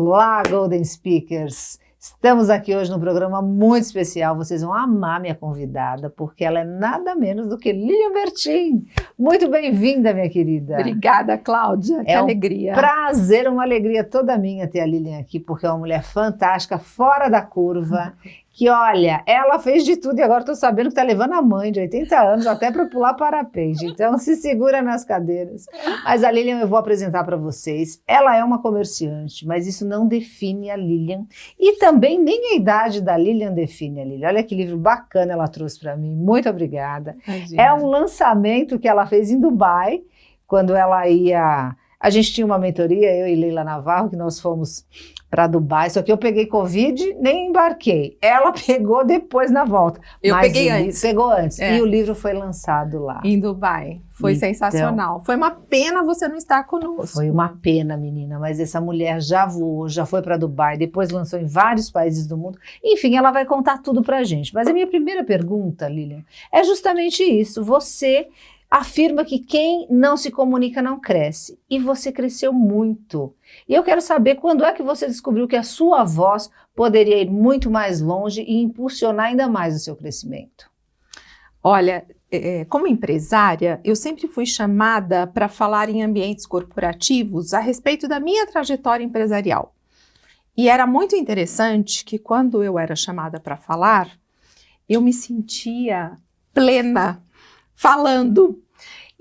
Olá, Golden Speakers! Estamos aqui hoje num programa muito especial. Vocês vão amar minha convidada, porque ela é nada menos do que Lilian Bertin. Muito bem-vinda, minha querida. Obrigada, Cláudia. Que alegria. Prazer, uma alegria toda minha ter a Lilian aqui, porque é uma mulher fantástica, fora da curva, que, olha, ela fez de tudo e agora estou sabendo que está levando a mãe de 80 anos até para pular parapente. Então, se segura nas cadeiras. Mas a Lilian eu vou apresentar para vocês. Ela é uma comerciante, mas isso não define a Lilian. E também nem a idade da Lilian define a Lilian. Olha que livro bacana ela trouxe para mim. Muito obrigada. Imagina. É um lançamento que ela fez em Dubai, quando ela ia... A gente tinha uma mentoria, eu e Leila Navarro, que nós fomos para Dubai, só que eu peguei Covid, nem embarquei. Ela pegou depois na volta. Eu peguei antes. Pegou antes. E o livro foi lançado lá. Em Dubai. Foi sensacional. Foi uma pena você não estar conosco. Foi uma pena, menina, mas essa mulher já voou, já foi para Dubai, depois lançou em vários países do mundo. Enfim, ela vai contar tudo pra gente. Mas a minha primeira pergunta, Lilian, é justamente isso. Você afirma que quem não se comunica não cresce. E você cresceu muito. E eu quero saber quando é que você descobriu que a sua voz poderia ir muito mais longe e impulsionar ainda mais o seu crescimento. Olha, como empresária, eu sempre fui chamada para falar em ambientes corporativos a respeito da minha trajetória empresarial. E era muito interessante que quando eu era chamada para falar, eu me sentia plena falando.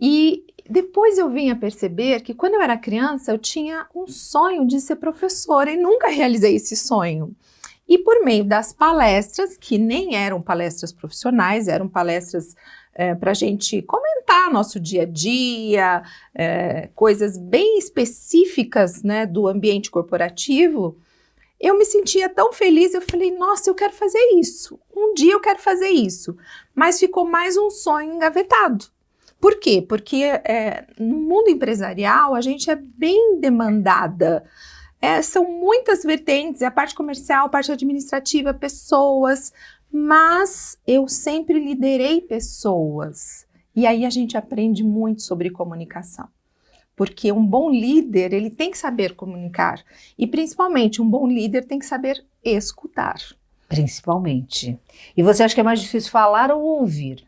E depois eu vim a perceber que quando eu era criança eu tinha um sonho de ser professora e nunca realizei esse sonho. E por meio das palestras, que nem eram palestras profissionais, eram palestras para a gente comentar nosso dia a dia, coisas bem específicas, né, do ambiente corporativo, eu me sentia tão feliz, eu falei, nossa, eu quero fazer isso, um dia eu quero fazer isso, mas ficou mais um sonho engavetado. Por quê? Porque no mundo empresarial a gente é bem demandada, são muitas vertentes, a parte comercial, a parte administrativa, pessoas, mas eu sempre liderei pessoas, e aí a gente aprende muito sobre comunicação. Porque um bom líder, ele tem que saber comunicar. E principalmente, um bom líder tem que saber escutar. Principalmente. E você acha que é mais difícil falar ou ouvir?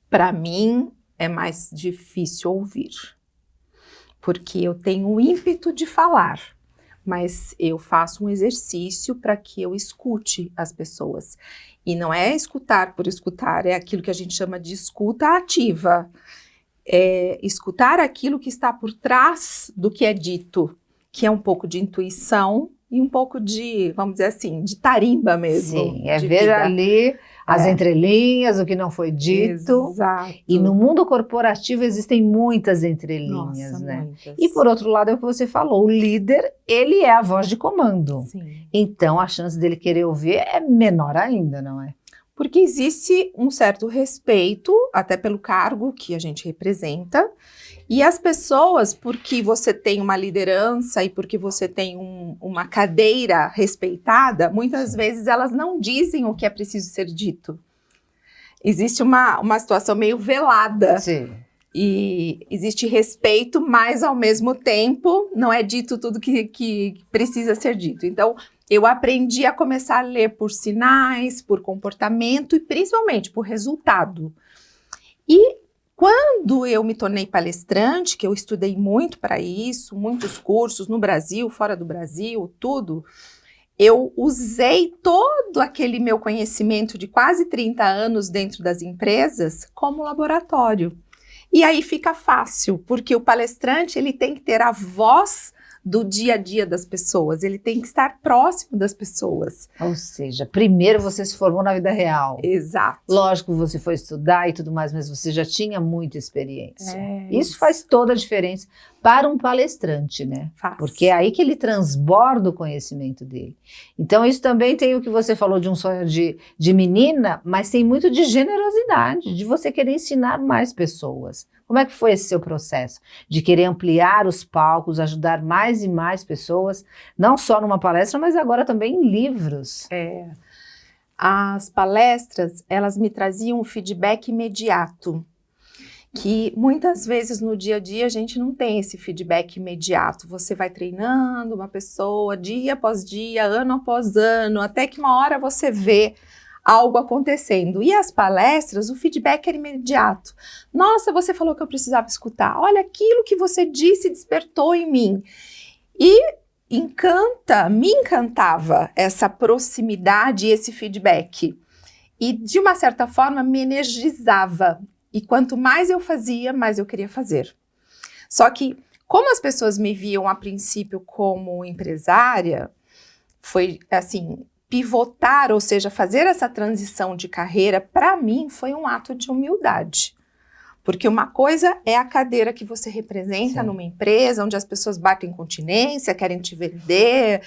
Para mim, é mais difícil ouvir. Porque eu tenho o ímpeto de falar, mas eu faço um exercício para que eu escute as pessoas. E não é escutar por escutar, é aquilo que a gente chama de escuta ativa. É escutar aquilo que está por trás do que é dito, que é um pouco de intuição e um pouco de, vamos dizer assim, de tarimba mesmo. Sim, ver vida. Ali as entrelinhas, o que não foi dito. Exato. E no mundo corporativo existem muitas entrelinhas, Nossa, né? muitas. E por outro lado é o que você falou, o líder, ele é a voz de comando. Sim. Então a chance dele querer ouvir é menor ainda, não é? Porque existe um certo respeito, até pelo cargo que a gente representa, e as pessoas, porque você tem uma liderança e porque você tem uma cadeira respeitada, muitas vezes elas não dizem o que é preciso ser dito. Existe uma situação meio velada. Sim. E existe respeito, mas ao mesmo tempo não é dito tudo que precisa ser dito. Então, eu aprendi a começar a ler por sinais, por comportamento e principalmente por resultado. E quando eu me tornei palestrante, que eu estudei muito para isso, muitos cursos no Brasil, fora do Brasil, tudo, eu usei todo aquele meu conhecimento de quase 30 anos dentro das empresas como laboratório. E aí fica fácil, porque o palestrante ele tem que ter a voz do dia a dia das pessoas, ele tem que estar próximo das pessoas. Ou seja, primeiro você se formou na vida real. Exato. Lógico que você foi estudar e tudo mais, mas você já tinha muita experiência. Isso faz toda a diferença para um palestrante, né? Faz. Porque é aí que ele transborda o conhecimento dele. Então isso também tem o que você falou de um sonho de menina, mas tem muito de generosidade, de você querer ensinar mais pessoas. Como é que foi esse seu processo? De querer ampliar os palcos, ajudar mais e mais pessoas, não só numa palestra, mas agora também em livros. As palestras, elas me traziam um feedback imediato. que muitas vezes no dia a dia a gente não tem esse feedback imediato. Você vai treinando uma pessoa dia após dia, ano após ano, até que uma hora você vê algo acontecendo. E as palestras, o feedback era imediato. Nossa, você falou que eu precisava escutar. Olha, aquilo que você disse despertou em mim. E me encantava essa proximidade e esse feedback. E, de uma certa forma, me energizava. E quanto mais eu fazia, mais eu queria fazer. Só que, como as pessoas me viam a princípio como empresária, foi assim, pivotar, ou seja, fazer essa transição de carreira, para mim, foi um ato de humildade. Porque uma coisa é a cadeira que você representa numa empresa, onde as pessoas batem continência, querem te vender,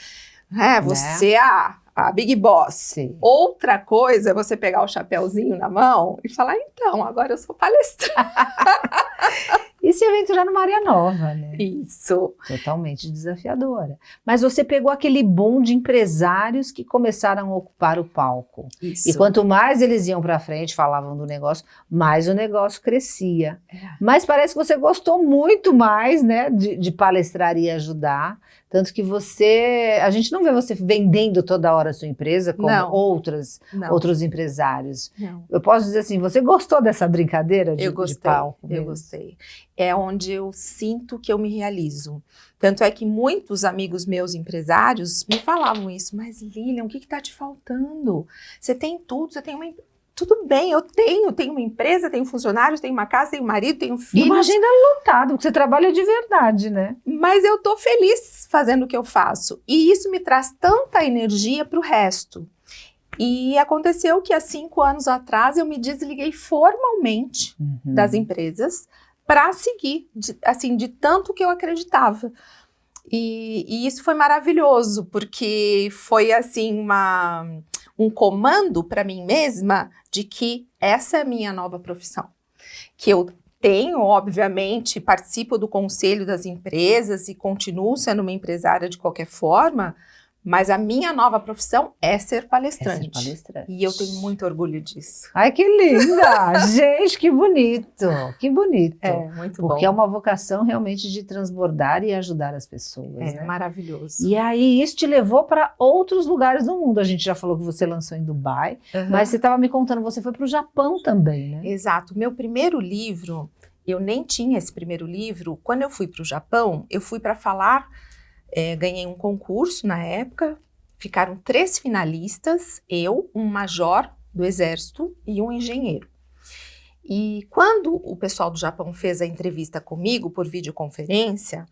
você é a Big Boss. Sim. Outra coisa é você pegar o chapéuzinho na mão e falar, então, agora eu sou palestrante. E se aventurar numa área nova, né? Isso. Totalmente desafiadora. Mas você pegou aquele boom de empresários que começaram a ocupar o palco. Isso. E quanto mais eles iam para frente, falavam do negócio, mais o negócio crescia. Mas parece que você gostou muito mais, né, de palestrar e ajudar. Tanto que a gente não vê você vendendo toda hora a sua empresa como outros empresários. Não. Eu posso dizer assim, você gostou dessa brincadeira de palco? Eu gostei. É onde eu sinto que eu me realizo. Tanto é que muitos amigos meus empresários me falavam isso. Mas Lilian, o que está te faltando? Você tem tudo, você tem uma... Tudo bem, eu tenho uma empresa, tenho funcionários, tenho uma casa, tenho marido, tenho filhos. E uma agenda lotada, porque você trabalha de verdade, né? Mas eu tô feliz fazendo o que eu faço. E isso me traz tanta energia para o resto. E aconteceu que há 5 anos atrás eu me desliguei formalmente das empresas para seguir, de tanto que eu acreditava. E isso foi maravilhoso, porque foi assim um comando para mim mesma de que essa é a minha nova profissão. Que eu tenho, obviamente, participo do conselho das empresas e continuo sendo uma empresária de qualquer forma, mas a minha nova profissão é ser palestrante. E eu tenho muito orgulho disso. Ai, que linda! Gente, que bonito! Que bonito. É, muito bom. Porque é uma vocação realmente de transbordar e ajudar as pessoas. É maravilhoso. E aí, isso te levou para outros lugares do mundo. A gente já falou que você lançou em Dubai, mas você estava me contando, você foi para o Japão também, né? Exato. Meu primeiro livro, eu nem tinha esse primeiro livro. Quando eu fui para o Japão, eu fui para falar... ganhei um concurso na época, ficaram 3 finalistas, eu, um major do exército e um engenheiro. E quando o pessoal do Japão fez a entrevista comigo por videoconferência,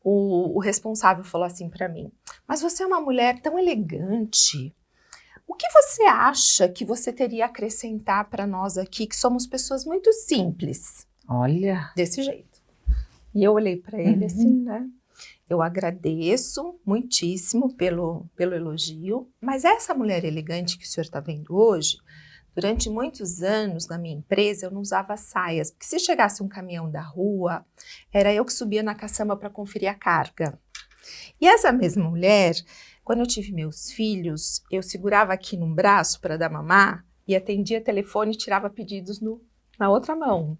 o responsável falou assim para mim, mas você é uma mulher tão elegante, o que você acha que você teria a acrescentar para nós aqui, que somos pessoas muito simples? Olha! Desse jeito. E eu olhei para ele assim, né? Eu agradeço muitíssimo pelo elogio, mas essa mulher elegante que o senhor está vendo hoje, durante muitos anos na minha empresa eu não usava saias, porque se chegasse um caminhão da rua, era eu que subia na caçamba para conferir a carga. E essa mesma mulher, quando eu tive meus filhos, eu segurava aqui num braço para dar mamar e atendia telefone e tirava pedidos na outra mão.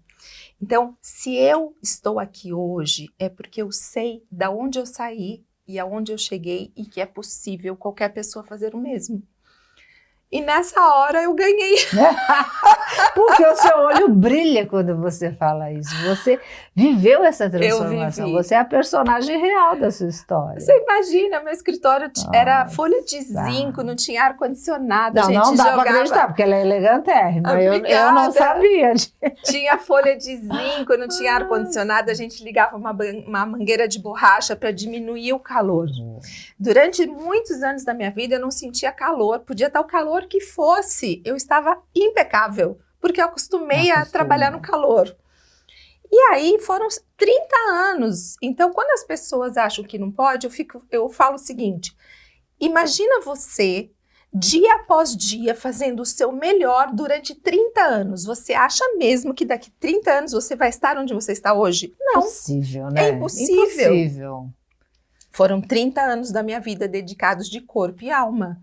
Então, se eu estou aqui hoje, é porque eu sei da onde eu saí e aonde eu cheguei e que é possível qualquer pessoa fazer o mesmo. E nessa hora eu ganhei. Porque o seu olho brilha quando você fala isso. Você viveu essa transformação. Eu vivi. Você é a personagem real da sua história. Você imagina, meu escritório era folha de zinco, não tinha ar-condicionado. Não dá para acreditar, porque ela é elegantérrima. Eu não sabia. Tinha folha de zinco, não tinha ar-condicionado. A gente ligava uma mangueira de borracha para diminuir o calor. Durante muitos anos da minha vida eu não sentia calor. Podia estar o calor que fosse, eu estava impecável, porque eu acostumei a trabalhar no calor. E aí foram 30 anos. Então, quando as pessoas acham que não pode, eu falo o seguinte, imagina você, dia após dia, fazendo o seu melhor durante 30 anos. Você acha mesmo que daqui 30 anos você vai estar onde você está hoje? Não. Impossível, né? É impossível. Impossível. Foram 30 anos da minha vida dedicados de corpo e alma.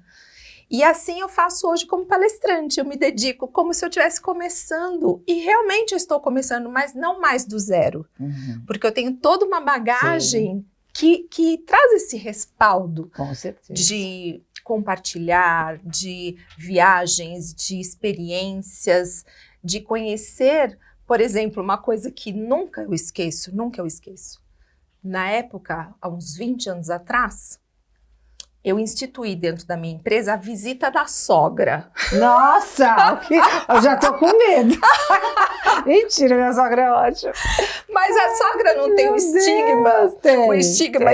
E assim eu faço hoje como palestrante, eu me dedico como se eu estivesse começando, e realmente eu estou começando, mas não mais do zero, porque eu tenho toda uma bagagem que traz esse respaldo. Com certeza. De compartilhar, de viagens, de experiências, de conhecer, por exemplo, uma coisa que nunca eu esqueço. Na época, há uns 20 anos atrás, eu instituí dentro da minha empresa a visita da sogra. Nossa, eu já tô com medo. Mentira, minha sogra é ótima. Mas a sogra não tem o estigma,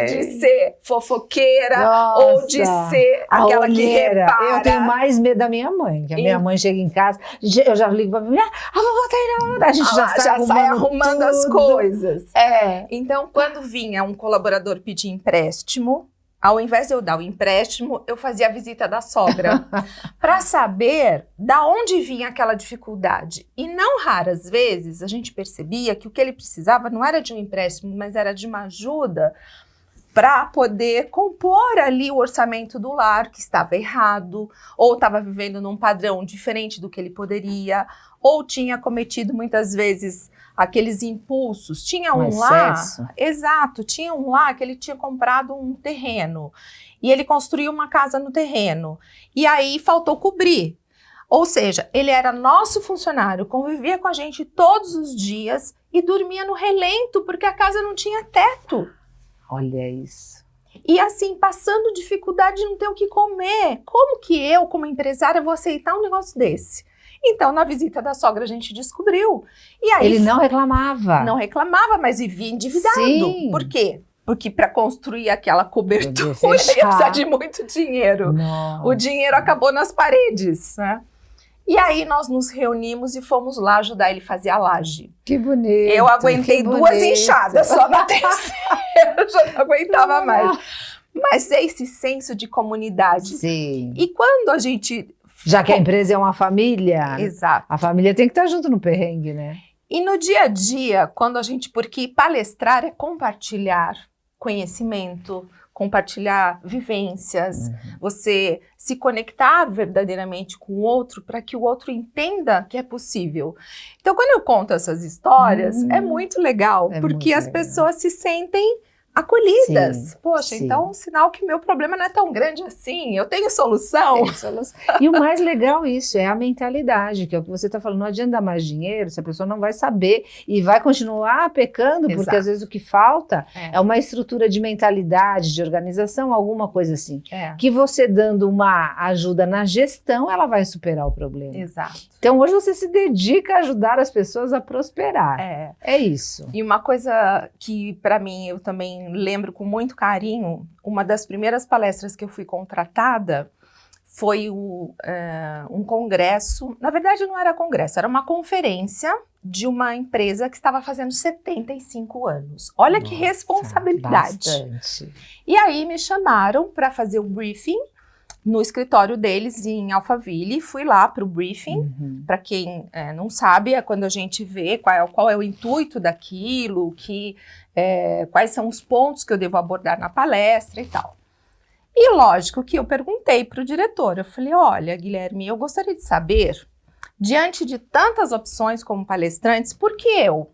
de ser fofoqueira, ou de ser aquela que repara. Eu tenho mais medo da minha mãe, que a minha mãe chega em casa, eu já ligo pra mim, a vovó tá aí, a gente já sai arrumando as coisas. É. Então, quando vinha um colaborador pedir empréstimo, ao invés de eu dar o empréstimo, eu fazia a visita da sogra para saber da onde vinha aquela dificuldade. E não raras vezes a gente percebia que o que ele precisava não era de um empréstimo, mas era de uma ajuda para poder compor ali o orçamento do lar, que estava errado, ou estava vivendo num padrão diferente do que ele poderia, ou tinha cometido muitas vezes aqueles impulsos. Tinha um lá, exato, tinha um lá que ele tinha comprado um terreno e ele construiu uma casa no terreno e aí faltou cobrir. Ou seja, ele era nosso funcionário, convivia com a gente todos os dias e dormia no relento porque a casa não tinha teto. Olha isso. E assim, passando dificuldade de não ter o que comer. Como que eu, como empresária, vou aceitar um negócio desse? Então, na visita da sogra, a gente descobriu. E aí, ele não reclamava. Não reclamava, mas vivia endividado. Sim. Por quê? Porque para construir aquela cobertura, ele ia precisar de muito dinheiro. Nossa. O dinheiro acabou nas paredes, né? E aí nós nos reunimos e fomos lá ajudar ele a fazer a laje. Que bonito. Eu aguentei duas enxadas só na terceira, eu já não aguentava mais. Mas é esse senso de comunidade. Sim. E quando a gente... Já que a empresa é uma família, exato, a família tem que estar junto no perrengue, né? E no dia a dia, quando a gente... Porque palestrar é compartilhar conhecimento, compartilhar vivências, você se conectar verdadeiramente com o outro para que o outro entenda que é possível. Então, quando eu conto essas histórias, é muito legal, porque as pessoas se sentem acolhidas. Sim, poxa, sim. Então, um sinal que meu problema não é tão grande assim, eu tenho solução. E o mais legal isso é a mentalidade, que é o que você está falando, não adianta dar mais dinheiro se a pessoa não vai saber e vai continuar pecando, porque exato, às vezes o que falta é uma estrutura de mentalidade, de organização, alguma coisa assim. Que você dando uma ajuda na gestão, ela vai superar o problema. Exato. Então hoje você se dedica a ajudar as pessoas a prosperar. É isso. E uma coisa que para mim eu também lembro com muito carinho, uma das primeiras palestras que eu fui contratada foi um congresso, na verdade não era congresso, era uma conferência de uma empresa que estava fazendo 75 anos. Olha, nossa, que responsabilidade. Bastante. E aí me chamaram para fazer o briefing no escritório deles em Alphaville. Fui lá para o briefing. Para quem não sabe, é quando a gente vê qual é o intuito daquilo, quais são os pontos que eu devo abordar na palestra e tal. E lógico que eu perguntei para o diretor, eu falei, olha, Guilherme, eu gostaria de saber, diante de tantas opções como palestrantes, por que eu?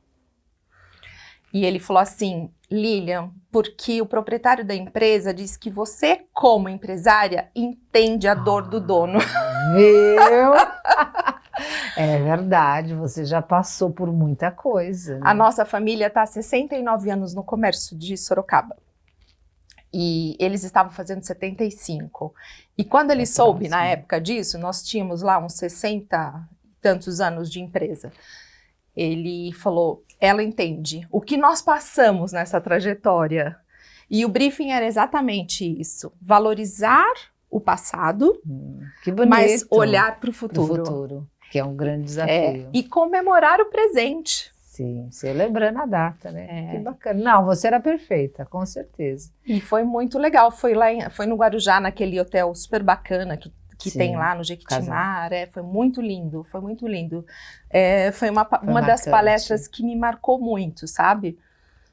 E ele falou assim, Lilian, porque o proprietário da empresa disse que você, como empresária, entende a dor do dono. Viu? É verdade, você já passou por muita coisa. Né? A nossa família está há 69 anos no comércio de Sorocaba. E eles estavam fazendo 75. E quando ele soube, na época disso, nós tínhamos lá uns 60 e tantos anos de empresa. Ele falou, ela entende o que nós passamos nessa trajetória. E o briefing era exatamente isso. Valorizar o passado, que bonito, mas olhar para o futuro. Que é um grande desafio. E comemorar o presente. Sim, celebrando a data, né? Que bacana. Não, você era perfeita, com certeza. E foi muito legal. Foi no Guarujá, naquele hotel super bacana que tem lá no Jequitimar, foi muito lindo, foi muito lindo. Foi uma das palestras que me marcou muito, sabe?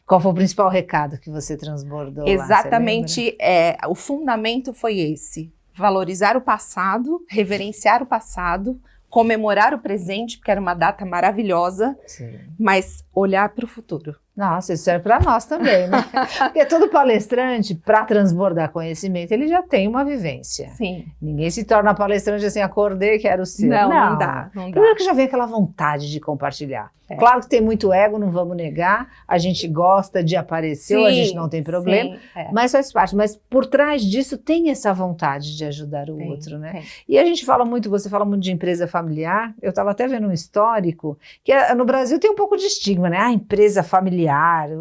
Qual foi o principal recado que você transbordou exatamente, lá? O fundamento foi esse, valorizar o passado, reverenciar o passado, comemorar o presente, porque era uma data maravilhosa, Sim. mas olhar para o futuro. Nossa, isso serve para nós também, né? Porque todo palestrante, para transbordar conhecimento, ele já tem uma vivência. Sim. Ninguém se torna palestrante assim, acordei, quero ser. Não dá. Primeiro que já vem aquela vontade de compartilhar. Claro que tem muito ego, não vamos negar, a gente gosta de aparecer, ou a gente não tem problema, mas faz parte. Mas por trás disso tem essa vontade de ajudar o outro, né? E a gente fala muito, você fala muito de empresa familiar, eu estava até vendo um histórico, que no Brasil tem um pouco de estigma, né? Empresa familiar.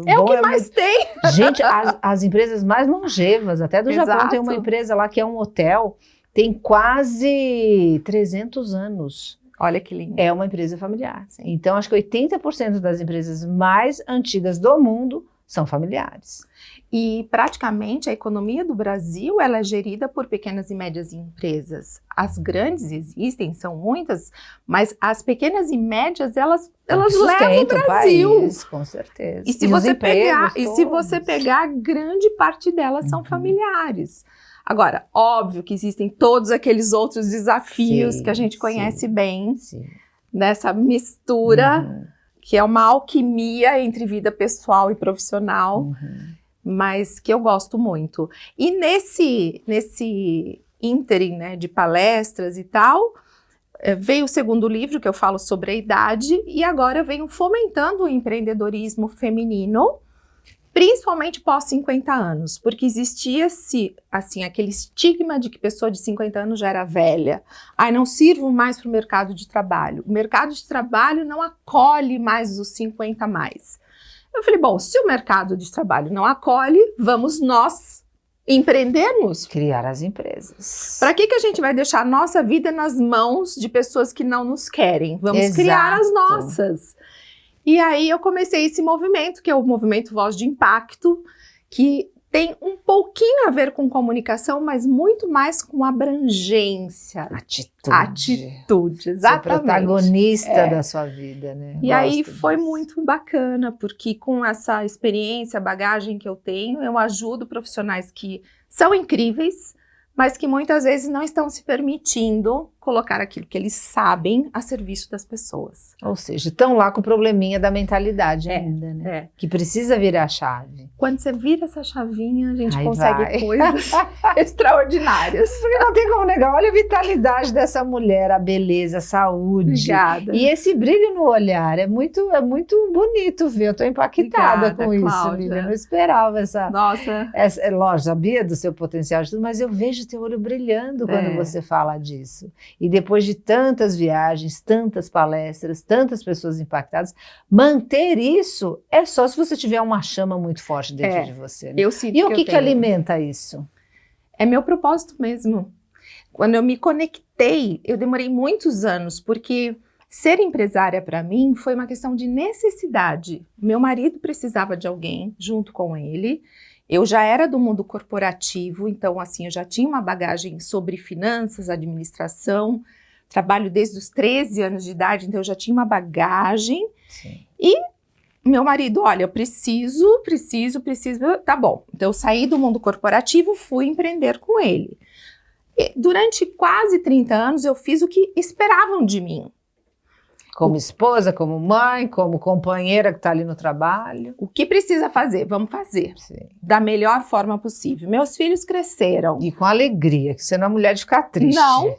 É o que mais tem. Gente, as empresas mais longevas, até do Japão, tem uma empresa lá que é um hotel, tem quase 300 anos. Olha que lindo. É uma empresa familiar. Sim. Então, acho que 80% das empresas mais antigas do mundo são familiares. E, praticamente, a economia do Brasil, ela é gerida por pequenas e médias empresas. As grandes existem, são muitas, mas as pequenas e médias, elas levam o Brasil. País, com certeza. E se você pegar, grande parte delas são familiares. Agora, óbvio que existem todos aqueles outros desafios que a gente conhece bem, nessa mistura, que é uma alquimia entre vida pessoal e profissional, mas que eu gosto muito. E nesse ínterim, né, de palestras e tal, veio o segundo livro, que eu falo sobre a idade, e agora eu venho fomentando o empreendedorismo feminino, principalmente pós 50 anos, porque existia assim, aquele estigma de que pessoa de 50 anos já era velha. Ai, não sirvo mais para o mercado de trabalho. O mercado de trabalho não acolhe mais os 50 a mais. Eu falei, bom, se o mercado de trabalho não acolhe, vamos nós empreendermos. Criar as empresas. Para que a gente vai deixar a nossa vida nas mãos de pessoas que não nos querem? Vamos criar as nossas. E aí eu comecei esse movimento, que é o movimento Voz de Impacto, que tem um pouquinho a ver com comunicação, mas muito mais com abrangência. Atitude, exatamente. Ser protagonista da sua vida, né? E aí foi muito bacana, porque com essa experiência, bagagem que eu tenho, eu ajudo profissionais que são incríveis, mas que muitas vezes não estão se permitindo colocar aquilo que eles sabem a serviço das pessoas. Ou seja, estão lá com o probleminha da mentalidade ainda, né? Que precisa virar a chave. Quando você vira essa chavinha, a gente consegue coisas extraordinárias. Não tem como negar. Olha a vitalidade dessa mulher, a beleza, a saúde. Obrigada. E esse brilho no olhar, é muito bonito ver. Eu estou impactada com isso, Lívia. Eu não esperava essa... Nossa. Lógico, sabia do seu potencial de tudo, mas eu vejo teu olho brilhando quando você fala disso. E depois de tantas viagens, tantas palestras, tantas pessoas impactadas, manter isso é só se você tiver uma chama muito forte dentro de você. Né? Eu sinto e o que alimenta isso? É meu propósito mesmo. Quando eu me conectei, eu demorei muitos anos, porque ser empresária para mim foi uma questão de necessidade. Meu marido precisava de alguém junto com ele. Eu já era do mundo corporativo, então assim, eu já tinha uma bagagem sobre finanças, administração, trabalho desde os 13 anos de idade, então eu já tinha uma bagagem. Sim. E meu marido, olha, eu preciso, tá bom. Então eu saí do mundo corporativo, fui empreender com ele. E durante quase 30 anos eu fiz o que esperavam de mim. Como esposa, como mãe, como companheira que está ali no trabalho. O que precisa fazer? Vamos fazer. Sim. Da melhor forma possível. Meus filhos cresceram. E com alegria, que você não é mulher de ficar triste. Não.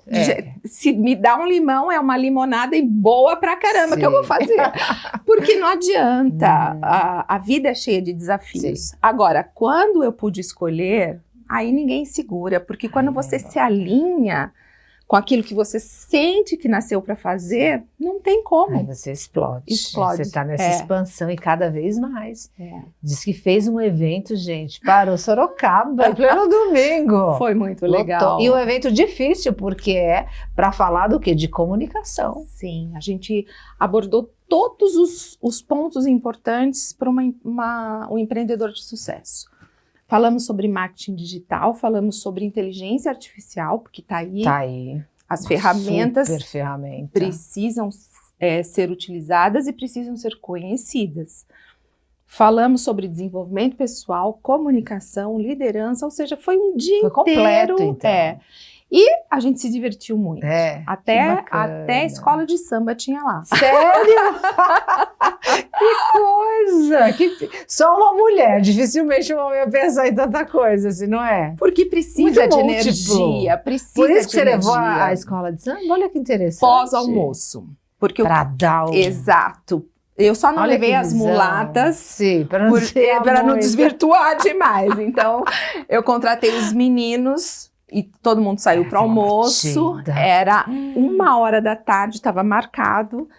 Se me dá um limão, é uma limonada e boa pra caramba. O que eu vou fazer? Porque não adianta. A vida é cheia de desafios. Sim. Agora, quando eu pude escolher, aí ninguém segura. Porque quando você se alinha com aquilo que você sente que nasceu para fazer, não tem como. Aí você explode. Explode. Você está nessa expansão e cada vez mais. Diz que fez um evento, gente, parou Sorocaba, em pleno domingo. Foi muito legal. E um evento difícil, porque é para falar do quê? De comunicação. Sim, a gente abordou todos os pontos importantes para um empreendedor de sucesso. Falamos sobre marketing digital, falamos sobre inteligência artificial, porque está aí. Tá aí. As ferramentas super ferramenta. precisam ser utilizadas e precisam ser conhecidas. Falamos sobre desenvolvimento pessoal, comunicação, liderança, ou seja, foi um dia inteiro. Completo, então. E a gente se divertiu muito. Até bacana. escola de samba tinha lá. Sério? Que coisa! Só uma mulher, dificilmente uma mulher pensar em tanta coisa, assim, não é? Porque precisa Muito de múltiplo. energia, precisa Por isso de que você levou energia. a escola de samba? Olha que interessante. Pós-almoço. Porque Pra dar o... Exato. Eu só não Olha levei que as visão. mulatas. Sim, para não não desvirtuar demais. Então, eu contratei os meninos e todo mundo saiu para o almoço. batida. Era 1h da tarde, estava marcado.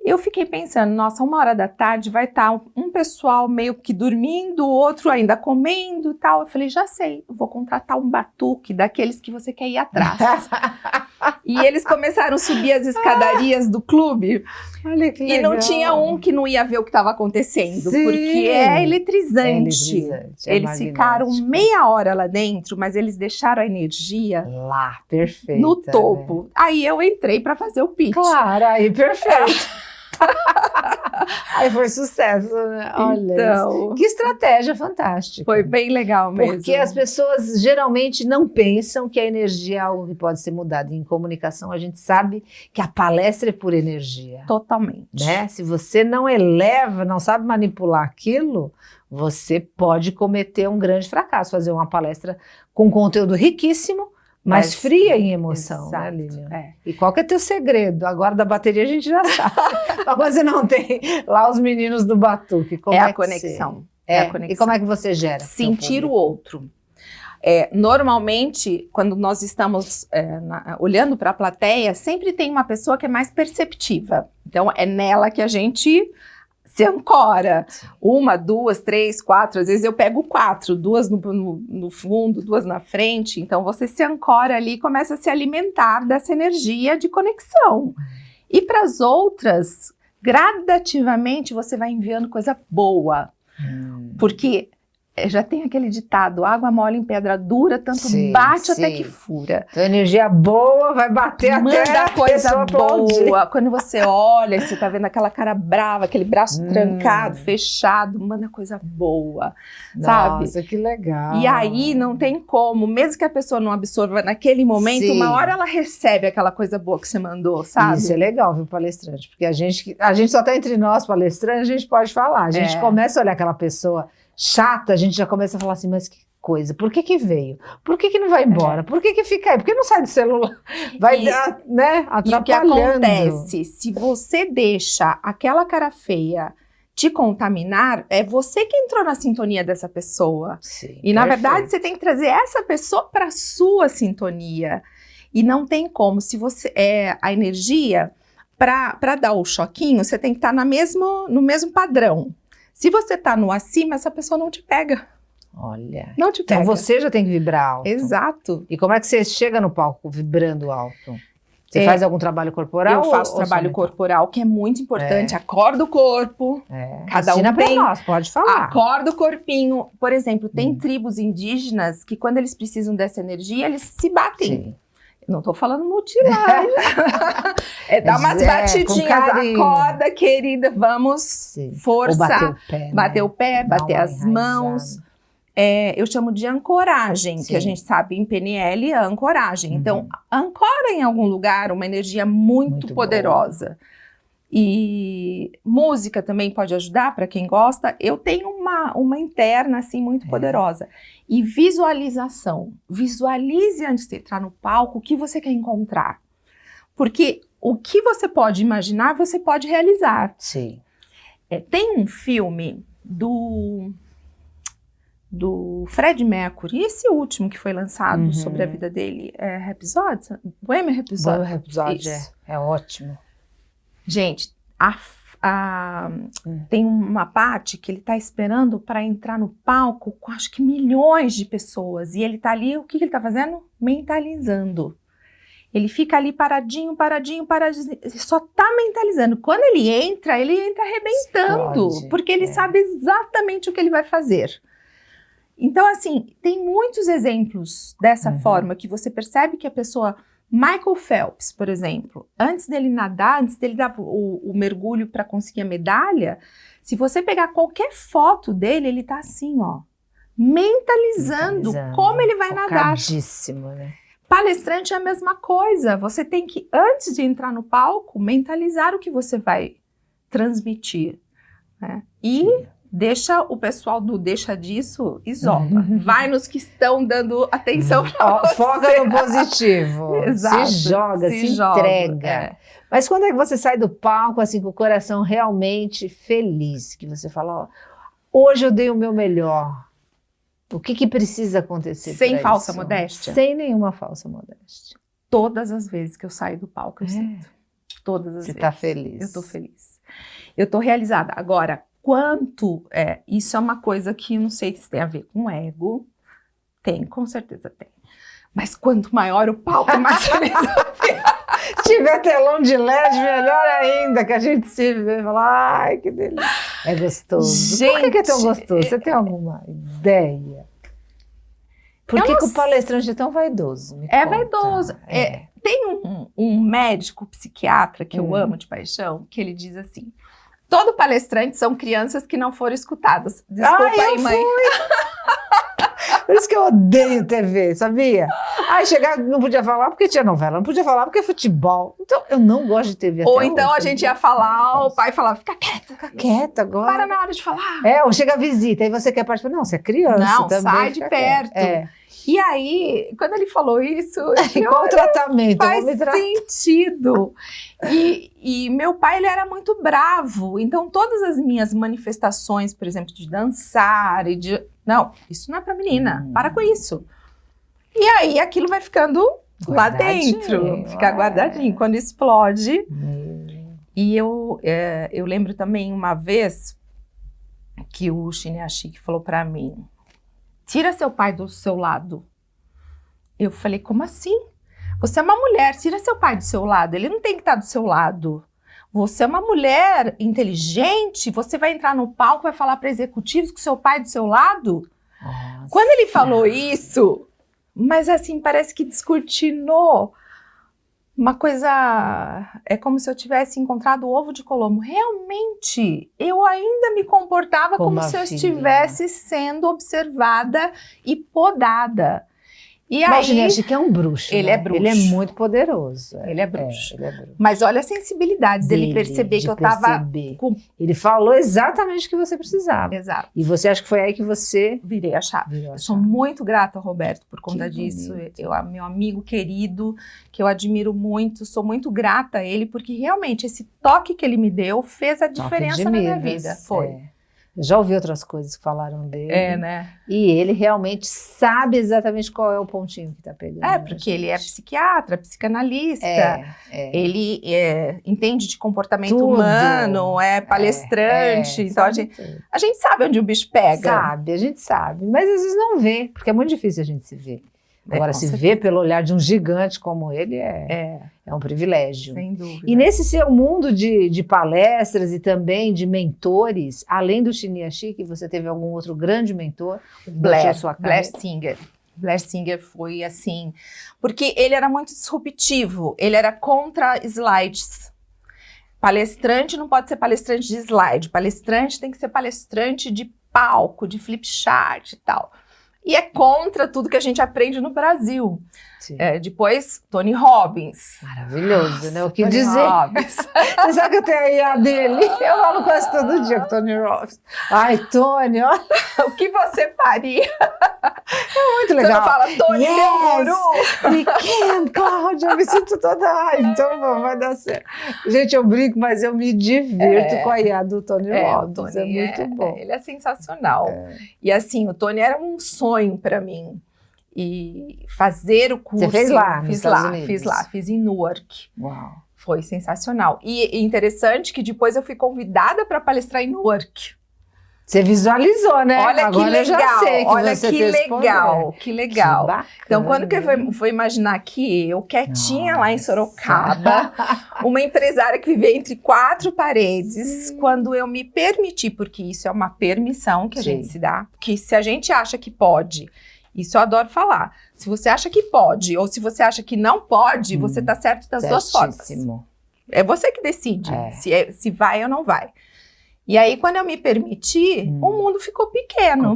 Eu fiquei pensando, nossa, 1h da tarde vai estar um pessoal meio que dormindo, outro ainda comendo e tal. Eu falei, já sei, eu vou contratar um batuque daqueles que você quer ir atrás. E eles começaram a subir as escadarias do clube. Olha que legal. E não tinha um que não ia ver o que estava acontecendo, Sim. porque é eletrizante. É Eles ficaram meia hora lá dentro, mas eles deixaram a energia lá, perfeito. no topo. Aí eu entrei para fazer o pitch. Claro, aí perfeito. Aí foi sucesso, né? Olha Então, isso. Que estratégia fantástica. foi bem legal mesmo. Porque as pessoas geralmente não pensam que a energia é algo que pode ser mudado. Em comunicação, a gente sabe que a palestra é por energia. Totalmente. Né? Se você não eleva, não sabe manipular aquilo, você pode cometer um grande fracasso. Fazer uma palestra com conteúdo riquíssimo, mas fria em emoção, exato, né, Lilian? É. E qual que é teu segredo? Agora da bateria a gente já sabe. Mas você não tem lá os meninos do batuque. Como a que conexão. É a conexão. E como é que você gera? Sentir o outro. Normalmente, quando nós estamos olhando para a plateia, sempre tem uma pessoa que é mais perceptiva. Então, é nela que a gente se ancora. 1, 2, 3, 4. Às vezes eu pego 4, 2 no fundo, 2 na frente. Então, você se ancora ali e começa a se alimentar dessa energia de conexão. E para as outras, gradativamente, você vai enviando coisa boa. Porque já tem aquele ditado, água mole em pedra dura, tanto bate até que fura. Então, energia boa vai bater Manda até a coisa aplaudir. boa. Quando você olha, você tá vendo aquela cara brava, aquele braço trancado, fechado, manda coisa boa, sabe? Nossa, que legal. E aí não tem como, mesmo que a pessoa não absorva naquele momento, uma hora ela recebe aquela coisa boa que você mandou, sabe? Isso é legal, viu, palestrante? Porque a gente só tá entre nós, palestrantes, a gente pode falar. A gente começa a olhar aquela pessoa chata, a gente já começa a falar assim, mas que coisa, por que veio? Por que não vai embora? Por que fica aí? Por que não sai do celular? Vai, né, atrapalhando. E o que acontece, se você deixa aquela cara feia te contaminar, é você que entrou na sintonia dessa pessoa. Sim, e na verdade, você tem que trazer essa pessoa para sua sintonia. E não tem como, se você a energia, para dar o choquinho, você tem que estar no mesmo padrão. Se você tá no acima, essa pessoa não te pega. Olha. Não te pega. Então você já tem que vibrar alto. Exato. E como é que você chega no palco vibrando alto? Você faz algum trabalho corporal? Eu faço trabalho corporal, que é muito importante. Acorda o corpo. Cada Ensina um pra tem. nós, pode falar. Acorda o corpinho. Por exemplo, tem tribos indígenas que quando eles precisam dessa energia, eles se batem. Sim. Não tô falando mutilar. Dá umas batidinhas. Acorda, querida, vamos. Força. Ou bater o pé. Né? Bater o pé, bater as mãos. Eu chamo de ancoragem, que a gente sabe em PNL é ancoragem. Então, ancora em algum lugar uma energia muito poderosa. Boa. E música também pode ajudar para quem gosta. Eu tenho uma interna assim muito poderosa. E visualização. Visualize antes de entrar no palco o que você quer encontrar. Porque o que você pode imaginar, você pode realizar. Sim. Tem um filme do Freddie Mercury, esse último que foi lançado sobre a vida dele, Rhapsody? Bohemian Rhapsody. Bohemian Rhapsody, é ótimo. Gente, tem uma parte que ele tá esperando para entrar no palco com acho que milhões de pessoas. E ele tá ali, o que ele tá fazendo? Mentalizando. Ele fica ali paradinho, só tá mentalizando. Quando ele entra arrebentando. Explode, porque ele sabe exatamente o que ele vai fazer. Então, assim, tem muitos exemplos dessa forma que você percebe que a pessoa... Michael Phelps, por exemplo, antes dele nadar, antes dele dar o mergulho para conseguir a medalha, se você pegar qualquer foto dele, ele tá assim, ó, mentalizando como ele vai nadar. Né? Palestrante é a mesma coisa. Você tem que, antes de entrar no palco, mentalizar o que você vai transmitir, né? E deixa o pessoal do deixa disso, isola. Vai nos que estão dando atenção para você. Foca no positivo. Exato. Se joga, se entrega. É. Mas quando é que você sai do palco assim com o coração realmente feliz? Que você fala, ó, hoje eu dei o meu melhor. O que precisa acontecer? Sem falsa modéstia? Sem nenhuma falsa modéstia. Todas as vezes que eu saio do palco, eu sinto. Todas as vezes. Você está feliz. Eu estou feliz. Eu estou realizada. Agora, isso é uma coisa que não sei se tem a ver com ego. Tem, com certeza tem. Mas quanto maior o palco, mais feliz eu fico. Se tiver telão de LED, melhor ainda, que a gente se vê e fala, ai, que delícia. É gostoso. Gente, por que é tão gostoso? Você tem alguma ideia? Por que o palestrante é tão vaidoso? Me conta. Vaidoso. Tem um médico psiquiatra que eu amo de paixão, que ele diz assim, todo palestrante são crianças que não foram escutadas. Desculpa aí, mãe. Por isso que eu odeio TV, sabia? Aí chegava, não podia falar porque tinha novela, não podia falar porque é futebol. Então, eu não gosto de TV. Ou então hoje, a gente ia falar, o pai falava, fica quieta. Fica quieta agora. Para na hora de falar. Ou chega a visita, aí você quer participar. Não, você é criança não, também. Sai de perto. E aí, quando ele falou isso, qual o tratamento? Faz sentido. E meu pai, ele era muito bravo. Então, todas as minhas manifestações, por exemplo, de dançar e de... Não, isso não é pra menina. Para com isso. E aí, aquilo vai ficando lá dentro. Fica guardadinho. Quando explode... E eu lembro também uma vez que o Chiniachik falou pra mim, tira seu pai do seu lado. Eu falei, como assim? Você é uma mulher, tira seu pai do seu lado. Ele não tem que estar do seu lado. Você é uma mulher inteligente, você vai entrar no palco, vai falar para executivos que seu pai é do seu lado? Nossa. Quando ele falou isso, mas assim, parece que descortinou uma coisa... É como se eu tivesse encontrado o ovo de Colombo. Realmente, eu ainda me comportava como se eu estivesse sendo observada e podada. E aí, o Chiniachik é um bruxo. Ele é bruxo. Ele é muito poderoso. Ele é bruxo. Mas olha a sensibilidade dele perceber que eu estava... Ele falou exatamente o que você precisava. Exato. E você acha que foi aí que você... Virei a chave. Eu sou muito grata ao Roberto por conta disso. Meu amigo querido, que eu admiro muito, sou muito grata a ele, porque realmente esse toque que ele me deu fez a diferença na minha vida. Foi. Eu já ouvi outras coisas que falaram dele. Né? E ele realmente sabe exatamente qual é o pontinho que tá pegando. Porque ele é psiquiatra, psicanalista. Ele entende de comportamento humano, é palestrante. Então a gente sabe onde o bicho pega. A gente sabe. Mas às vezes não vê, porque é muito difícil a gente se ver. Agora, se ver pelo olhar de um gigante como ele é um privilégio. Sem dúvida. E nesse seu mundo de palestras e também de mentores, além do Chiniachik, você teve algum outro grande mentor? Blair Singer. Blair Singer foi assim, porque ele era muito disruptivo, ele era contra slides. Palestrante não pode ser palestrante de slide, palestrante tem que ser palestrante de palco, de flip chart e tal. E é contra tudo que a gente aprende no Brasil. Depois, Tony Robbins. Maravilhoso, né? O que Tony dizer? Você sabe que eu tenho a IA dele? Eu falo quase todo dia com Tony Robbins. Ai, Tony, ó. O que você faria? É muito legal. Você não fala, Tony, demorou. We can, Cláudia. Eu me sinto toda... Ai, então vai dar certo. Gente, eu brinco, mas eu me divirto com a IA do Tony Robbins. O Tony é muito bom. Ele é sensacional. E assim, o Tony era um sonho para mim. E fazer o curso... Você fez lá, fiz em Newark. Uau. Foi sensacional. E interessante que depois eu fui convidada para palestrar em Newark. Você visualizou, né? Olha agora que legal, eu já sei que olha você que legal, que legal. Que então, quando que eu vou imaginar que eu, quietinha lá em Sorocaba, uma empresária que vivia entre quatro paredes, quando eu me permiti, porque isso é uma permissão que a gente se dá, porque se a gente acha que pode... Isso eu adoro falar. Se você acha que pode, ou se você acha que não pode, você está certo das duas formas. É você que decide se vai ou não vai. E aí, quando eu me permiti, o mundo ficou pequeno.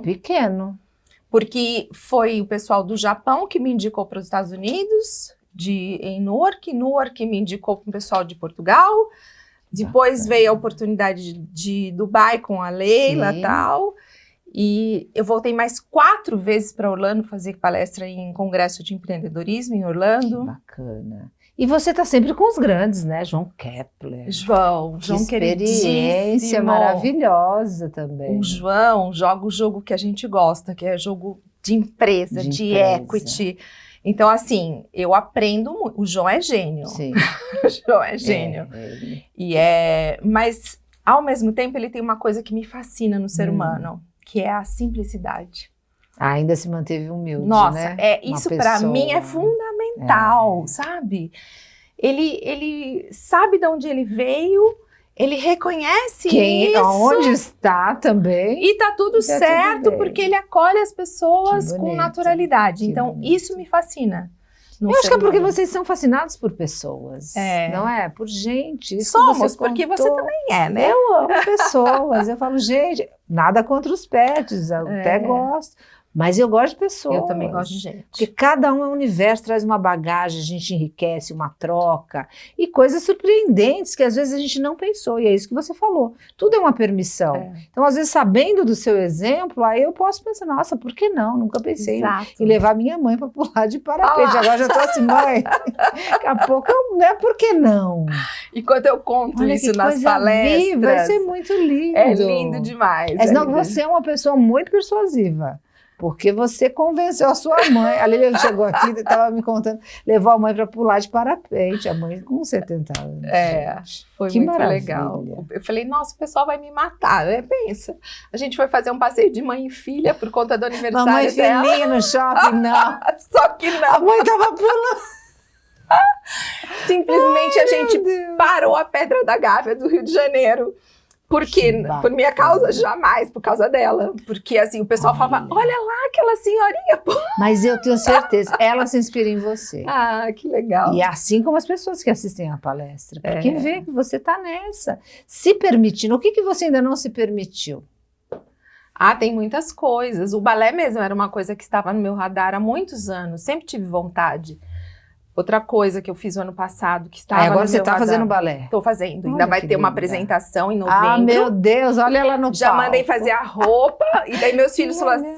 Porque foi o pessoal do Japão que me indicou para os Estados Unidos, em Newark me indicou para o pessoal de Portugal, depois veio a oportunidade de Dubai com a Leila e tal, e eu voltei mais 4 vezes para Orlando fazer palestra em congresso de empreendedorismo em Orlando. Que bacana. E você está sempre com os grandes, né? João Kepler. João experiência maravilhosa também. O João joga o jogo que a gente gosta, que é jogo de empresa, de equity. Então, assim, eu aprendo muito. O João é gênio. Sim. O João é gênio. Mas, ao mesmo tempo, ele tem uma coisa que me fascina no ser humano, que é a simplicidade. Ainda se manteve humilde, Nossa, né? Isso para mim é fundamental, sabe? Ele sabe de onde ele veio, ele reconhece isso. Onde está também. E tá tudo certo, porque ele acolhe as pessoas com naturalidade. Então, isso me fascina. Eu acho que é porque vocês são fascinados por pessoas, não é? Por gente. Somos, porque você também é, né? Eu amo pessoas. Eu falo, gente, nada contra os pets, eu até gosto. Mas eu gosto de pessoas. Eu também gosto de gente. Porque cada um é um universo, traz uma bagagem, a gente enriquece, uma troca. E coisas surpreendentes que às vezes a gente não pensou. E é isso que você falou. Tudo é uma permissão. Então, às vezes, sabendo do seu exemplo, aí eu posso pensar, nossa, por que não? Nunca pensei em levar minha mãe para pular de parapente. Agora já tô assim, mãe, daqui a pouco, por que não? E quando eu conto isso nas palestras... Vai ser muito lindo. É lindo demais. Você é uma pessoa muito persuasiva. Porque você convenceu a sua mãe. A Lilian chegou aqui, estava me contando, levou a mãe para pular de parapente, a mãe com 70 anos. Foi muito legal. Eu falei, nossa, o pessoal vai me matar. Pensa, a gente foi fazer um passeio de mãe e filha por conta do aniversário dela. Mamãe filhinha no shopping, não. Só que não. A mãe estava pulando. Simplesmente a gente parou a Pedra da Gávea do Rio de Janeiro. Porque, por minha causa, jamais por causa dela. Porque, assim, o pessoal falava, olha lá aquela senhorinha, pô. Mas eu tenho certeza, ela se inspira em você. Ah, que legal. E assim como as pessoas que assistem à palestra. Porque vê que você tá nessa. Se permitindo. O que você ainda não se permitiu? Tem muitas coisas. O balé mesmo era uma coisa que estava no meu radar há muitos anos. Sempre tive vontade. Outra coisa que eu fiz o ano passado, que estava agora você está fazendo balé? Estou fazendo. Ainda vai ter uma apresentação em novembro. Ah, meu Deus, olha ela no Já palco. mandei fazer a roupa. E daí meus filhos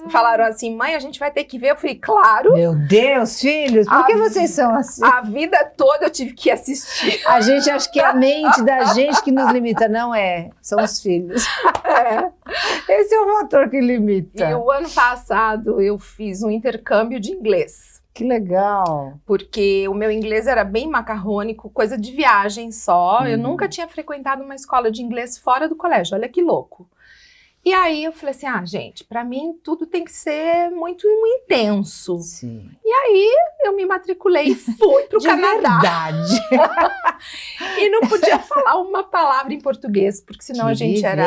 falaram assim, mãe, a gente vai ter que ver. Eu falei, claro. Meu Deus, filhos, por que vocês são assim? A vida toda eu tive que assistir. A gente acha que é a mente da gente que nos limita. Não é, são os filhos. Esse é o fator que limita. E o ano passado eu fiz um intercâmbio de inglês. Que legal. Porque o meu inglês era bem macarrônico, coisa de viagem só. Eu nunca tinha frequentado uma escola de inglês fora do colégio, olha que louco. E aí eu falei assim, gente, pra mim tudo tem que ser muito intenso. Sim. E aí eu me matriculei e fui pro Canadá. Verdade. E não podia falar uma palavra em português, porque senão a gente era...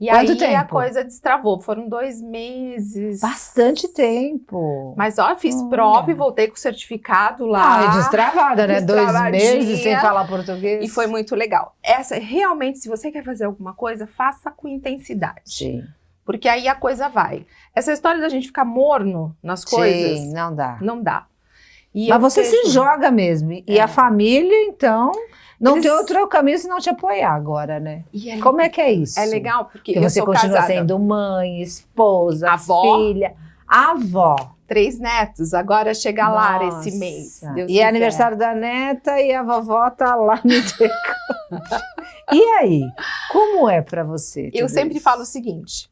E Quanto aí tempo? A coisa destravou, foram 2 meses. Bastante tempo. Mas fiz prova e voltei com o certificado lá. Destravada, né? 2 meses sem falar português. E foi muito legal. Realmente, se você quer fazer alguma coisa, faça com intensidade. Sim. Porque aí a coisa vai. Essa história da gente ficar morno nas coisas... Sim, não dá. Não dá. Mas você se joga mesmo. E a família, então... Não tem outro caminho se não te apoiar agora, né? Como é que é isso? É legal, porque você continua sendo mãe, esposa, avó, filha, avó. 3 netos, agora chega lá esse mês. Deus quiser. É aniversário da neta e a vovó tá lá no intercâmbio. E aí, como é pra você? Eu sempre falo o seguinte,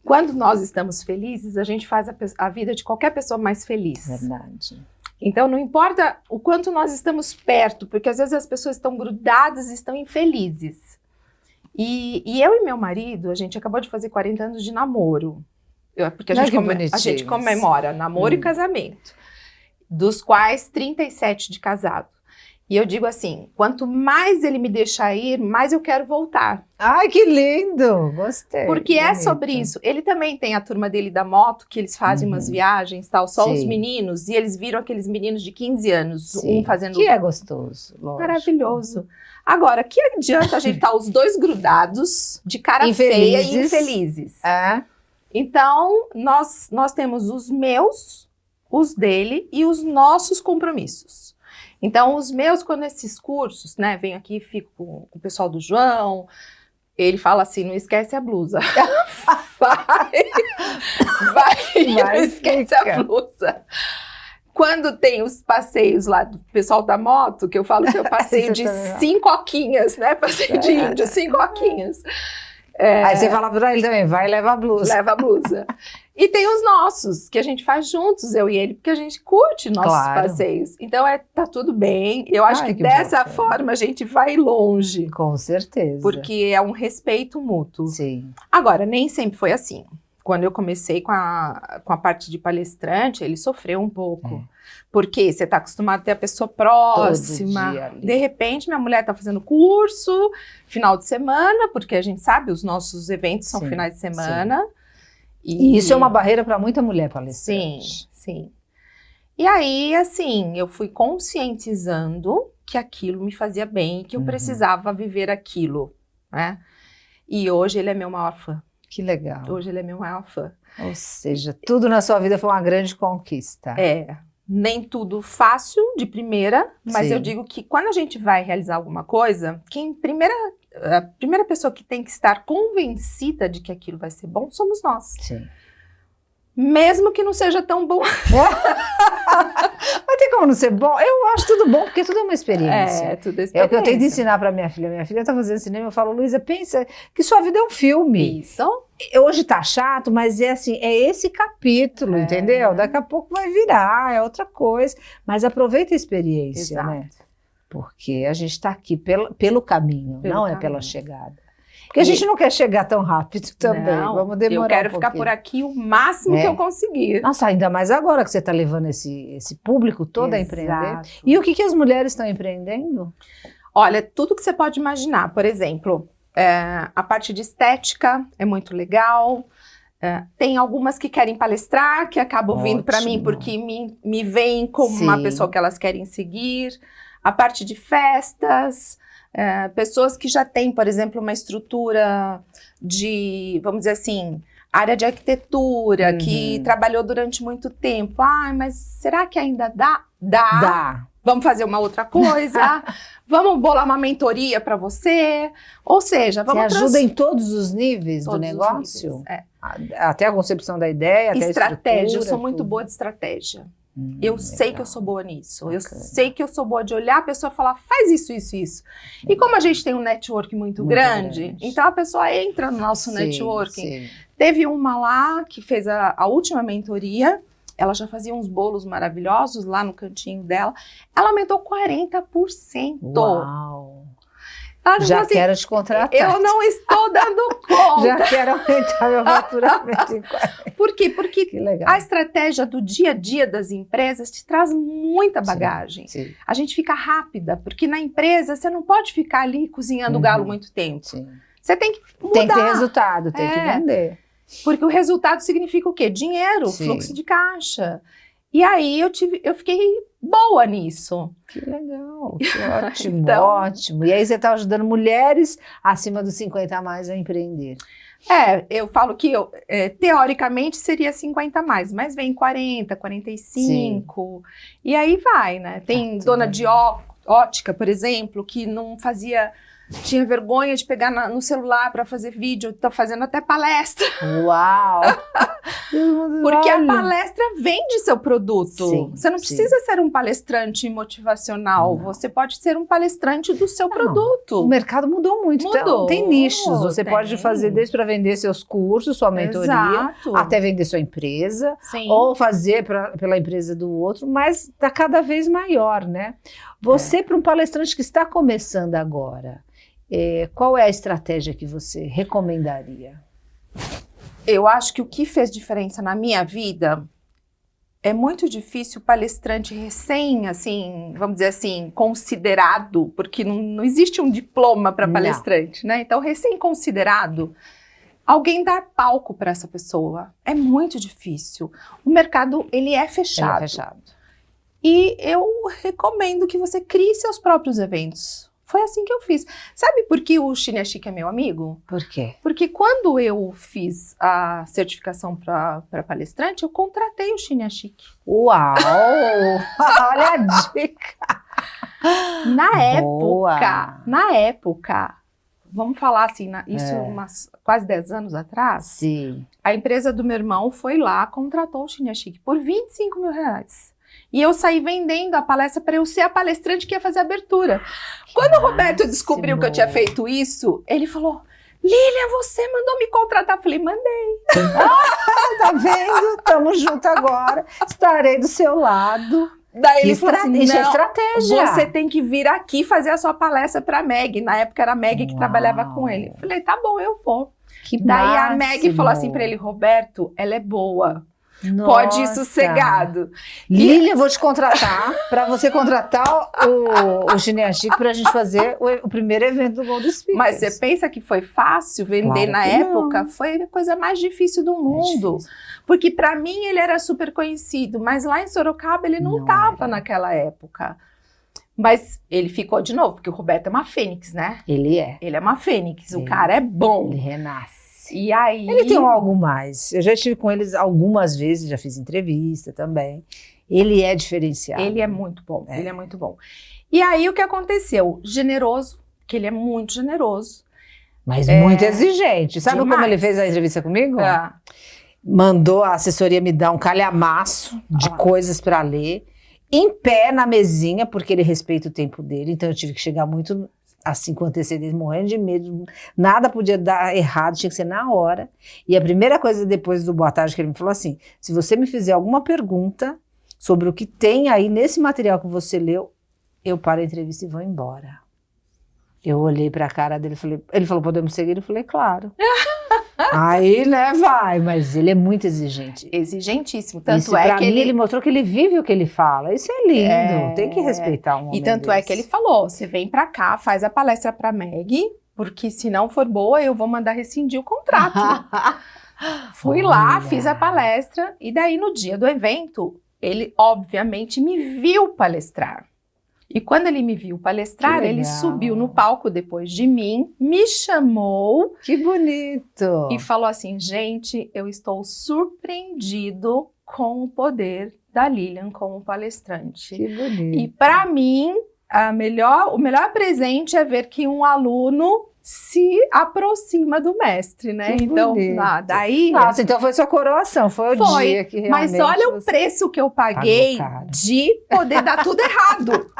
quando nós estamos felizes, a gente faz a vida de qualquer pessoa mais feliz. Verdade. Então, não importa o quanto nós estamos perto, porque às vezes as pessoas estão grudadas e estão infelizes. E eu e meu marido, a gente acabou de fazer 40 anos de namoro. Porque a gente comemora namoro e casamento, dos quais 37 de casado. E eu digo assim, quanto mais ele me deixar ir, mais eu quero voltar. Ai, que lindo! Gostei. Porque é sobre isso. Ele também tem a turma dele da moto, que eles fazem umas viagens, tal, só os meninos, e eles viram aqueles meninos de 15 anos, um fazendo... Que é gostoso, lógico. Maravilhoso. Agora, que adianta a gente estar os dois grudados, de cara feia e infelizes? Então, nós temos os meus, os dele e os nossos compromissos. Então, os meus, quando esses cursos, né, venho aqui, fico com o pessoal do João, ele fala assim, não esquece a blusa. vai, não esquece a blusa. Quando tem os passeios lá do pessoal da moto, que eu falo que eu passeio de 5 oquinhas, né? Passeio de índio, 5 oquinhas. Aí você fala pra ele também, vai e leva a blusa. Leva a blusa. E tem os nossos, que a gente faz juntos, eu e ele, porque a gente curte nossos passeios. Então, tá tudo bem. Eu acho que dessa forma a gente vai longe. Com certeza. Porque é um respeito mútuo. Sim. Agora, nem sempre foi assim. Quando eu comecei com a parte de palestrante, ele sofreu um pouco. Porque você está acostumado a ter a pessoa próxima. De repente, minha mulher está fazendo curso, final de semana, porque a gente sabe, os nossos eventos são finais de semana. E isso é uma barreira para muita mulher palestrante. Sim. E aí, assim, eu fui conscientizando que aquilo me fazia bem, que eu precisava viver aquilo, né? E hoje ele é meu maior fã. Que legal. Hoje ele é meu maior fã. Ou seja, tudo na sua vida foi uma grande conquista. Nem tudo fácil de primeira, mas eu digo que quando a gente vai realizar alguma coisa, a primeira pessoa que tem que estar convencida de que aquilo vai ser bom somos nós. Sim. Mesmo que não seja tão bom. Mas tem como não ser bom? Eu acho tudo bom, porque tudo é uma experiência. Tudo é experiência. É o que eu tento ensinar para minha filha. Minha filha está fazendo cinema, eu falo, Luísa, pensa que sua vida é um filme. Isso. Hoje tá chato, mas é assim, é esse capítulo, entendeu? Daqui a pouco vai virar, é outra coisa. Mas aproveita a experiência, né? Porque a gente está aqui pelo caminho, não é pela chegada. Porque a gente não quer chegar tão rápido também, vamos demorar eu quero ficar por aqui o máximo que eu conseguir. Nossa, ainda mais agora que você está levando esse público todo a empreender. E o que as mulheres estão empreendendo? Olha, tudo que você pode imaginar. Por exemplo, a parte de estética é muito legal. Tem algumas que querem palestrar, que acabam vindo para mim porque me veem como uma pessoa que elas querem seguir. A parte de festas... pessoas que já têm, por exemplo, uma estrutura de, vamos dizer assim, área de arquitetura, que trabalhou durante muito tempo. Mas será que ainda dá? Dá. Vamos fazer uma outra coisa? Vamos bolar uma mentoria para você? Ou seja, vamos... Você ajuda em todos os níveis do negócio? Até a concepção da ideia, até a estratégia. Eu sou muito boa de estratégia. Eu sei que eu sou boa nisso. Eu sei que eu sou boa de olhar a pessoa e falar, faz isso, isso, isso. E como a gente tem um network muito grande, então a pessoa entra no nosso networking. Teve uma lá que fez a última mentoria, ela já fazia uns bolos maravilhosos lá no cantinho dela. Ela aumentou 40%. Uau! Já assim, quero te contratar. Eu não estou dando conta. Já quero aumentar meu faturamento em 40%. Por quê? Porque a estratégia do dia a dia das empresas te traz muita bagagem. A gente fica rápida, porque na empresa você não pode ficar ali cozinhando galo muito tempo. Você tem que mudar. Tem que ter resultado, tem que vender. Porque o resultado significa o quê? Dinheiro, fluxo de caixa. E aí eu fiquei boa nisso. Que legal, que ótimo, então, ótimo. E aí você está ajudando mulheres acima dos 50 a mais a empreender. Eu falo que teoricamente seria 50 a mais, mas vem 40, 45, e aí vai, né? Tem dona de ótica, por exemplo, que não fazia... Tinha vergonha de pegar no celular para fazer vídeo, tá fazendo até palestra. Uau! Porque a palestra vende seu produto. Você não precisa ser um palestrante motivacional, você pode ser um palestrante do seu produto. O mercado mudou muito, então tem nichos. Você pode fazer desde para vender seus cursos, sua mentoria, até vender sua empresa, ou fazer pela empresa do outro, mas está cada vez maior, né? Você, para um palestrante que está começando agora, qual é a estratégia que você recomendaria? Eu acho que o que fez diferença na minha vida é muito difícil o palestrante recém, assim, vamos dizer assim, considerado, porque não existe um diploma para palestrante, né? Então, recém-considerado, alguém dar palco para essa pessoa é muito difícil. O mercado, ele é fechado. Ele é fechado. E eu recomendo que você crie seus próprios eventos. Foi assim que eu fiz. Sabe por que o Chine é Chique é meu amigo? Por quê? Porque quando eu fiz a certificação para palestrante, eu contratei o Chine é Chique. Uau! Olha a dica! Na época, vamos falar assim, quase 10 anos atrás, sim, a empresa do meu irmão foi lá, contratou o Chine é Chique por R$25 mil. E eu saí vendendo a palestra para eu ser a palestrante que ia fazer a abertura. Quando o Roberto descobriu que eu tinha feito isso, ele falou, Lilian, você mandou me contratar? Eu falei, mandei. Tá vendo? Tamo junto agora. Estarei do seu lado. Daí ele falou assim, isso é estratégia. Você tem que vir aqui fazer a sua palestra para a Meg. Na época era a Meg que trabalhava com ele. Eu falei, tá bom, eu vou. Daí a Meg falou assim para ele, Roberto, ela é boa. Nossa. Pode ir sossegado. Lilian, vou te contratar para você contratar o Chine é Chique para a gente fazer o primeiro evento do Gold Speakers. Mas você pensa que foi fácil vender na época? Não. Foi a coisa mais difícil do mundo. Porque para mim ele era super conhecido, mas lá em Sorocaba ele não estava naquela época. Mas ele ficou de novo, porque o Roberto é uma fênix, né? Ele é. Ele é uma fênix, o cara é bom. Ele renasce. E aí... Ele tem algo mais. Eu já estive com eles algumas vezes, já fiz entrevista também. Ele é diferenciado. Ele é muito bom, ele é muito bom. E aí o que aconteceu? Generoso, que ele é muito generoso. Mas muito exigente. Sabe demais. como ele fez a entrevista comigo? Mandou a assessoria me dar um calhamaço de coisas para ler, em pé na mesinha, porque ele respeita o tempo dele. Então eu tive que chegar muito... assim, com antecedência, morrendo de medo, nada podia dar errado, tinha que ser na hora. E a primeira coisa depois do boa tarde que ele me falou assim, se você me fizer alguma pergunta sobre o que tem aí nesse material que você leu, eu paro a entrevista e vou embora. Eu olhei pra cara dele e falei, ele falou, podemos seguir? Eu falei, claro. Aí, né, vai, mas ele é muito exigente. Exigentíssimo. Tanto isso, pra mim, ele mostrou que ele vive o que ele fala. Isso é lindo, tem que respeitar um homem E tanto desse. é que ele falou, você vem pra cá, faz a palestra pra Meg, porque se não for boa, eu vou mandar rescindir o contrato. Fui lá, fiz a palestra, e daí no dia do evento, ele obviamente me viu palestrar. E quando ele me viu palestrar, ele subiu no palco depois de mim, me chamou. Que bonito! E falou assim, gente, eu estou surpreendido com o poder da Lilian como palestrante. Que bonito! E para mim, o melhor presente é ver que um aluno se aproxima do mestre, né? Que então, daí... Nossa, então foi sua coroação, foi o dia que realmente... Mas olha o preço que eu paguei de poder dar tudo errado.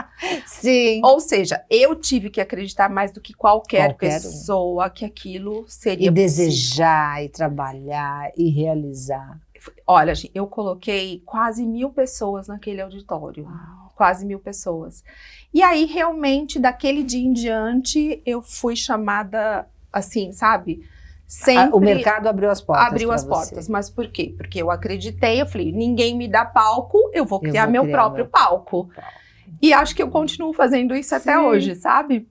Sim. Ou seja, eu tive que acreditar mais do que qualquer pessoa que aquilo seria possível. Desejar, e trabalhar, e realizar. Olha, gente, eu coloquei quase 1.000 pessoas naquele auditório. Uau. Quase 1.000 pessoas. E aí, realmente, daquele dia em diante, eu fui chamada, assim, sabe? Sempre... O mercado abriu as portas. Abriu as portas. Mas por quê? Porque eu acreditei, eu falei, ninguém me dá palco, eu vou criar meu próprio palco. E acho que eu continuo fazendo isso até hoje, sabe?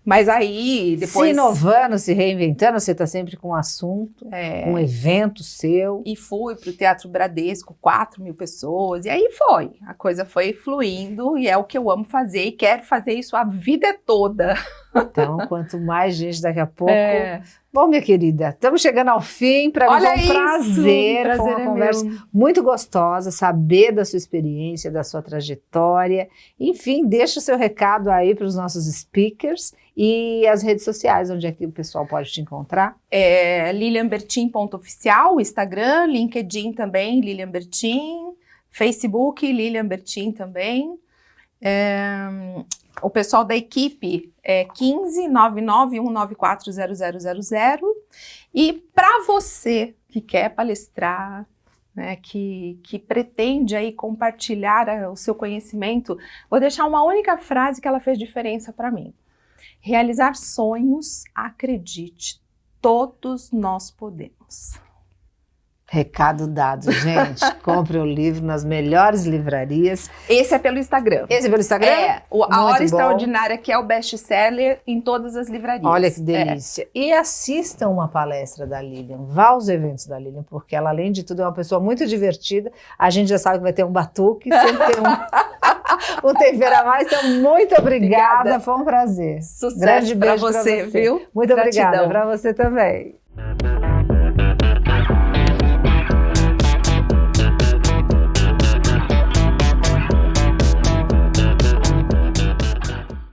Mas aí, depois... Se inovando, se reinventando, você está sempre com um assunto, um evento seu. E fui para o Teatro Bradesco, 4.000 pessoas, e aí foi. A coisa foi fluindo, e é o que eu amo fazer, e quero fazer isso a vida toda. Então, quanto mais gente daqui a pouco... Bom, minha querida, estamos chegando ao fim. Para mim foi um prazer, foi uma conversa muito gostosa, saber da sua experiência, da sua trajetória. Enfim, deixa o seu recado aí para os nossos speakers e as redes sociais, onde é que o pessoal pode te encontrar. lilianbertin.oficial, Instagram, LinkedIn também, Lilian Bertin, Facebook, Lilian Bertin também. O pessoal da equipe é 15-99194-0000. E para você que quer palestrar, né, que pretende aí compartilhar o seu conhecimento, vou deixar uma única frase que ela fez diferença para mim. Realizar sonhos, acredite, todos nós podemos. Recado dado, gente. Compre o livro nas melhores livrarias. Esse é pelo Instagram. Esse é pelo Instagram? A Hora Extraordinária, que é o best-seller em todas as livrarias. Olha que delícia. E assistam uma palestra da Lilian. Vá aos eventos da Lilian, porque ela, além de tudo, é uma pessoa muito divertida. A gente já sabe que vai ter um batuque, sempre tem um... o Tempera Mais. Então, muito obrigada. Foi um prazer. Sucesso Grande beijo para você, viu? Muito Gratidão. obrigada para você também.